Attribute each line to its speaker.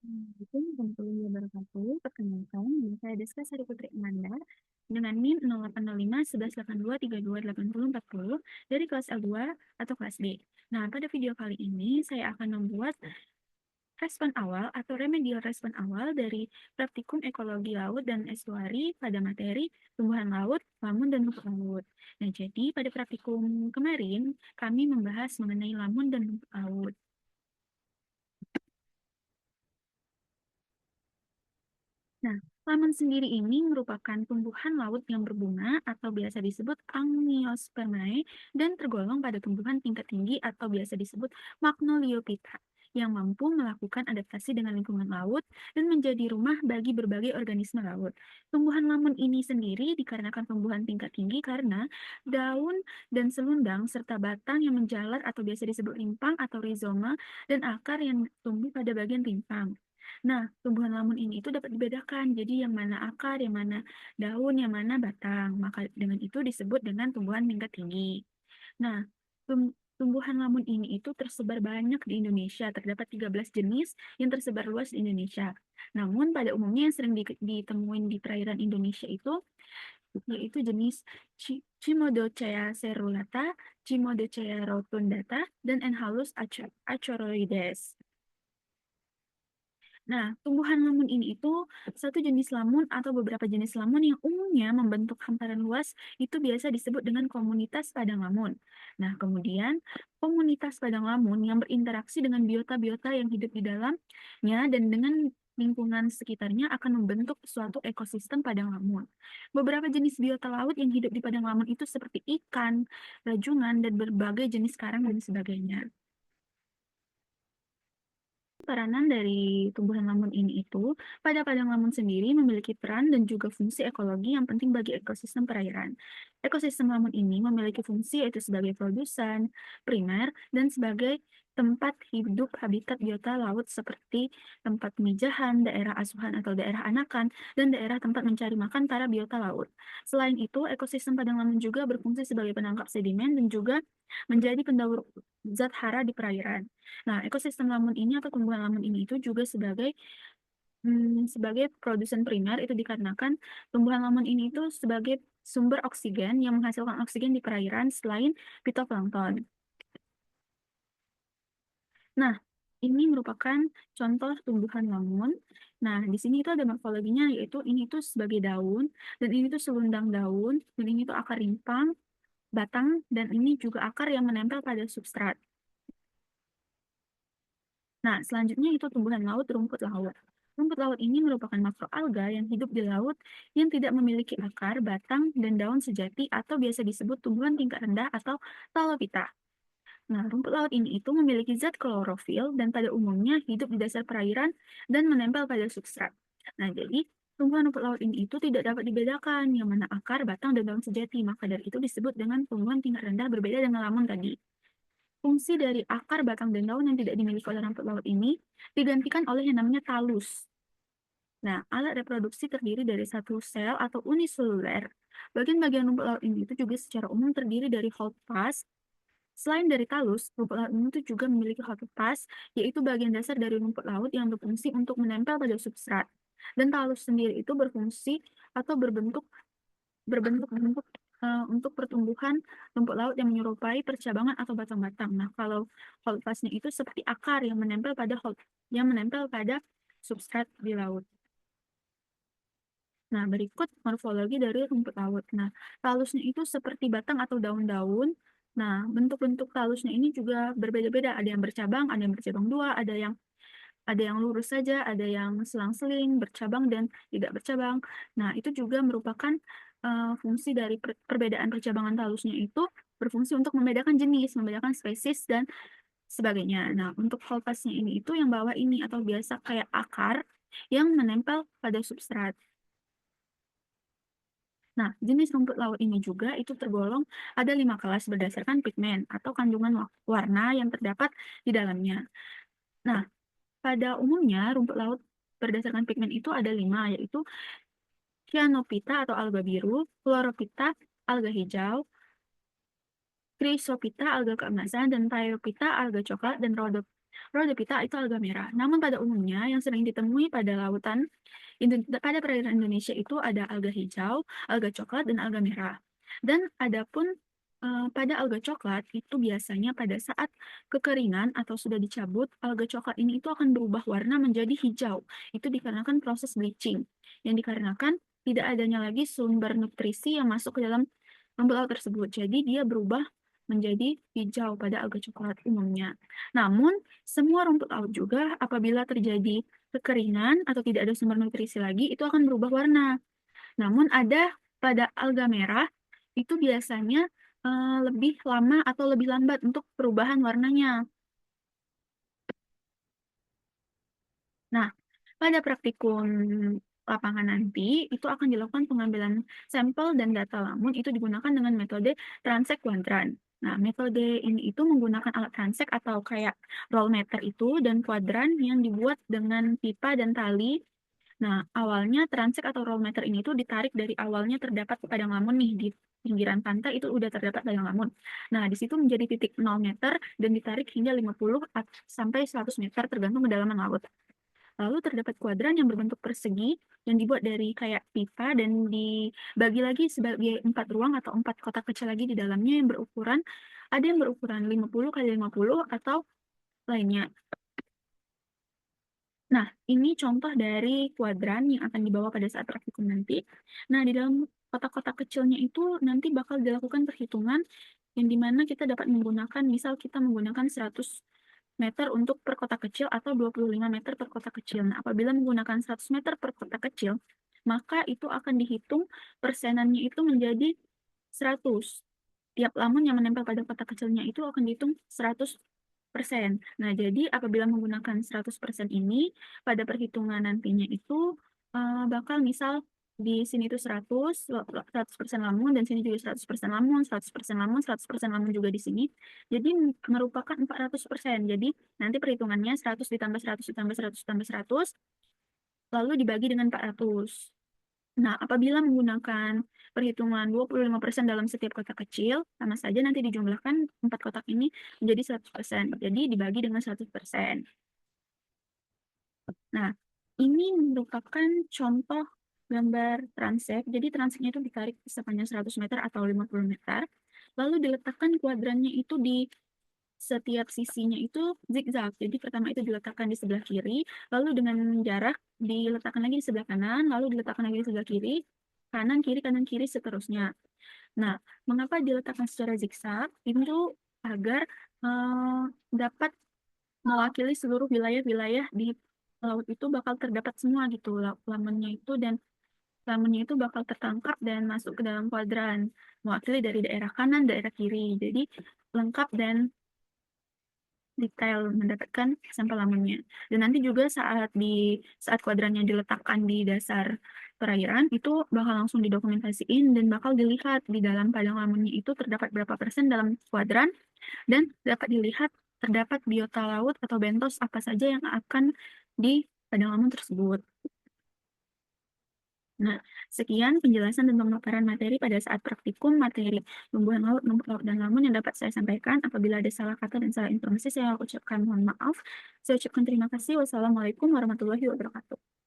Speaker 1: Assalamualaikum warahmatullahi wabarakatuh. Perkenalkan, nama saya Deska Sari Putri Amanda dengan NIM 0805 1182328040 dari kelas L2 atau kelas D. Nah, pada video kali ini saya akan membuat respon awal atau remedial respon awal dari praktikum ekologi laut dan estuari pada materi tumbuhan laut, lamun, dan rumput laut. Nah, jadi pada praktikum kemarin kami membahas mengenai lamun dan rumput laut. Nah, lamun sendiri ini merupakan tumbuhan laut yang berbunga atau biasa disebut Angiospermae dan tergolong pada tumbuhan tingkat tinggi atau biasa disebut Magnoliophyta yang mampu melakukan adaptasi dengan lingkungan laut dan menjadi rumah bagi berbagai organisme laut. Tumbuhan lamun ini sendiri dikarenakan tumbuhan tingkat tinggi karena daun dan selundang serta batang yang menjalar atau biasa disebut rimpang atau rizoma dan akar yang tumbuh pada bagian rimpang. Nah, tumbuhan lamun ini itu dapat dibedakan. Jadi yang mana akar, yang mana daun, yang mana batang. Maka dengan itu disebut dengan tumbuhan tingkat tinggi. Nah, tumbuhan lamun ini itu tersebar banyak di Indonesia. Terdapat 13 jenis yang tersebar luas di Indonesia. Namun pada umumnya yang sering ditemuin di perairan Indonesia itu yaitu jenis Cimodocea cerulata, Cimodocea rotundata, dan Enhalus achoroides. Nah, tumbuhan lamun ini itu satu jenis lamun atau beberapa jenis lamun yang umumnya membentuk hamparan luas itu biasa disebut dengan komunitas padang lamun. Nah, kemudian komunitas padang lamun yang berinteraksi dengan biota-biota yang hidup di dalamnya dan dengan lingkungan sekitarnya akan membentuk suatu ekosistem padang lamun. Beberapa jenis biota laut yang hidup di padang lamun itu seperti ikan, rajungan, dan berbagai jenis karang dan sebagainya. Peranan dari tumbuhan lamun ini itu pada padang lamun sendiri memiliki peran dan juga fungsi ekologi yang penting bagi ekosistem perairan. Ekosistem lamun ini memiliki fungsi yaitu sebagai produsen primer dan sebagai tempat hidup habitat biota laut seperti tempat pemijahan, daerah asuhan atau daerah anakan, dan daerah tempat mencari makan para biota laut. Selain itu, ekosistem padang lamun juga berfungsi sebagai penangkap sedimen dan juga menjadi pendaur zat hara di perairan. Nah, ekosistem lamun ini atau tumbuhan lamun ini itu juga sebagai produsen primer itu dikarenakan tumbuhan lamun ini itu sebagai sumber oksigen yang menghasilkan oksigen di perairan selain fitoplankton. Nah, ini merupakan contoh tumbuhan lamun. Nah, di sini itu ada morfologinya yaitu ini tuh sebagai daun dan ini tuh selundang daun dan ini tuh akar rimpang, batang dan ini juga akar yang menempel pada substrat. Nah, selanjutnya itu tumbuhan laut, rumput laut. Rumput laut ini merupakan makroalga yang hidup di laut yang tidak memiliki akar, batang, dan daun sejati atau biasa disebut tumbuhan tingkat rendah atau talopita. Nah, rumput laut ini itu memiliki zat klorofil dan pada umumnya hidup di dasar perairan dan menempel pada substrat. Nah, jadi tumbuhan rumput laut ini itu tidak dapat dibedakan yang mana akar, batang, dan daun sejati. Maka dari itu disebut dengan tumbuhan tingkat rendah berbeda dengan lamun tadi. Fungsi dari akar, batang, dan daun yang tidak dimiliki oleh rumput laut ini digantikan oleh yang namanya talus. Nah, alat reproduksi terdiri dari satu sel atau uniseluler. Bagian-bagian rumput laut ini itu juga secara umum terdiri dari holdfast. Selain dari talus, rumput laut ini itu juga memiliki holdfast, yaitu bagian dasar dari rumput laut yang berfungsi untuk menempel pada substrat. Dan talus sendiri itu berfungsi atau berbentuk untuk pertumbuhan rumput laut yang menyerupai percabangan atau batang-batang. Nah, kalau holdfastnya itu seperti akar yang menempel pada substrat di laut. Nah, berikut morfologi dari rumput laut. Nah, talusnya itu seperti batang atau daun-daun. Nah, bentuk-bentuk talusnya ini juga berbeda-beda. Ada yang bercabang, ada yang bercabang dua, ada yang lurus saja, ada yang selang-seling, bercabang dan tidak bercabang. Nah, itu juga merupakan fungsi dari perbedaan percabangan talusnya itu berfungsi untuk membedakan jenis, membedakan spesies dan sebagainya. Nah, untuk holdfastnya ini itu yang bawah ini atau biasa kayak akar yang menempel pada substrat. Nah, jenis rumput laut ini juga itu tergolong ada 5 kelas berdasarkan pigmen atau kandungan warna yang terdapat di dalamnya. Nah, pada umumnya rumput laut berdasarkan pigmen itu ada 5, yaitu cyanophyta atau alga biru, chlorophyta, alga hijau, chrysophyta, alga keemasan, dan pyrophyta, alga coklat, dan Rhoda pita itu alga merah. Namun pada umumnya yang sering ditemui pada pada perairan Indonesia itu ada alga hijau, alga coklat, dan alga merah. Dan adapun pada alga coklat itu biasanya pada saat kekeringan atau sudah dicabut, alga coklat ini itu akan berubah warna menjadi hijau. Itu dikarenakan proses bleaching, yang dikarenakan tidak adanya lagi sumber nutrisi yang masuk ke dalam rumput laut tersebut. Jadi dia berubah menjadi hijau pada alga coklat umumnya. Namun, semua rumput laut juga apabila terjadi kekeringan atau tidak ada sumber nutrisi lagi, itu akan berubah warna. Namun ada pada alga merah, itu biasanya lebih lama atau lebih lambat untuk perubahan warnanya. Nah, pada praktikum lapangan nanti, itu akan dilakukan pengambilan sampel dan data lamun itu digunakan dengan metode transek kuadran. Nah, metode ini itu menggunakan alat transek atau kayak roll meter itu dan kuadran yang dibuat dengan pipa dan tali. Nah, awalnya transek atau roll meter ini tuh ditarik dari awalnya terdapat padang lamun nih di pinggiran pantai itu udah terdapat padang lamun. Nah, di situ menjadi titik 0 meter dan ditarik hingga 50 sampai 100 meter tergantung kedalaman laut. Lalu terdapat kuadran yang berbentuk persegi yang dibuat dari kayak pipa dan dibagi lagi sebagai 4 ruang atau 4 kotak kecil lagi di dalamnya yang berukuran ada yang berukuran 50 kali 50 atau lainnya. Nah, ini contoh dari kuadran yang akan dibawa pada saat praktikum nanti. Nah, di dalam kotak-kotak kecilnya itu nanti bakal dilakukan perhitungan yang dimana kita dapat menggunakan, misal kita menggunakan 100 meter untuk per kotak kecil atau 25 meter per kotak kecil. Nah, apabila menggunakan 100 meter per kotak kecil, maka itu akan dihitung persenannya itu menjadi 100. Tiap lamun yang menempel pada kotak kecilnya itu akan dihitung 100%. Nah, jadi apabila menggunakan 100% ini, pada perhitungan nantinya itu bakal misal di sini itu 100% lamun, dan sini juga 100% lamun, 100% lamun, 100% lamun juga di sini. Jadi merupakan 400%. Jadi nanti perhitungannya 100 ditambah 100 ditambah 100 ditambah 100, lalu dibagi dengan 400. Nah, apabila menggunakan perhitungan 25% dalam setiap kotak kecil, sama saja nanti dijumlahkan 4 kotak ini menjadi 100%. Jadi dibagi dengan 100%. Nah, ini merupakan contoh gambar transek. Jadi transeknya itu ditarik sepanjang 100 meter atau 50 meter. Lalu diletakkan kuadrannya itu di setiap sisinya itu zigzag. Jadi pertama itu diletakkan di sebelah kiri, lalu dengan jarak diletakkan lagi di sebelah kanan, lalu diletakkan lagi di sebelah kiri, kanan, kiri, seterusnya. Nah, mengapa diletakkan secara zigzag? Itu agar dapat mewakili seluruh wilayah-wilayah di laut itu bakal terdapat semua gitu lamannya itu, dan lamannya itu bakal tertangkap dan masuk ke dalam kuadran mewakili dari daerah kanan, daerah kiri. Jadi lengkap dan detail mendapatkan sampel lamannya. Dan nanti juga saat kuadrannya diletakkan di dasar perairan itu bakal langsung didokumentasiin dan bakal dilihat di dalam padang lamannya itu terdapat berapa persen dalam kuadran, dan dapat dilihat terdapat biota laut atau bentos apa saja yang akan di padang lamun tersebut. Nah, sekian penjelasan dan pemaparan materi pada saat praktikum materi tumbuhan laut, rumput laut, dan lamun yang dapat saya sampaikan. Apabila ada salah kata dan salah informasi, saya ucapkan mohon maaf. Saya ucapkan terima kasih. Wassalamualaikum warahmatullahi wabarakatuh.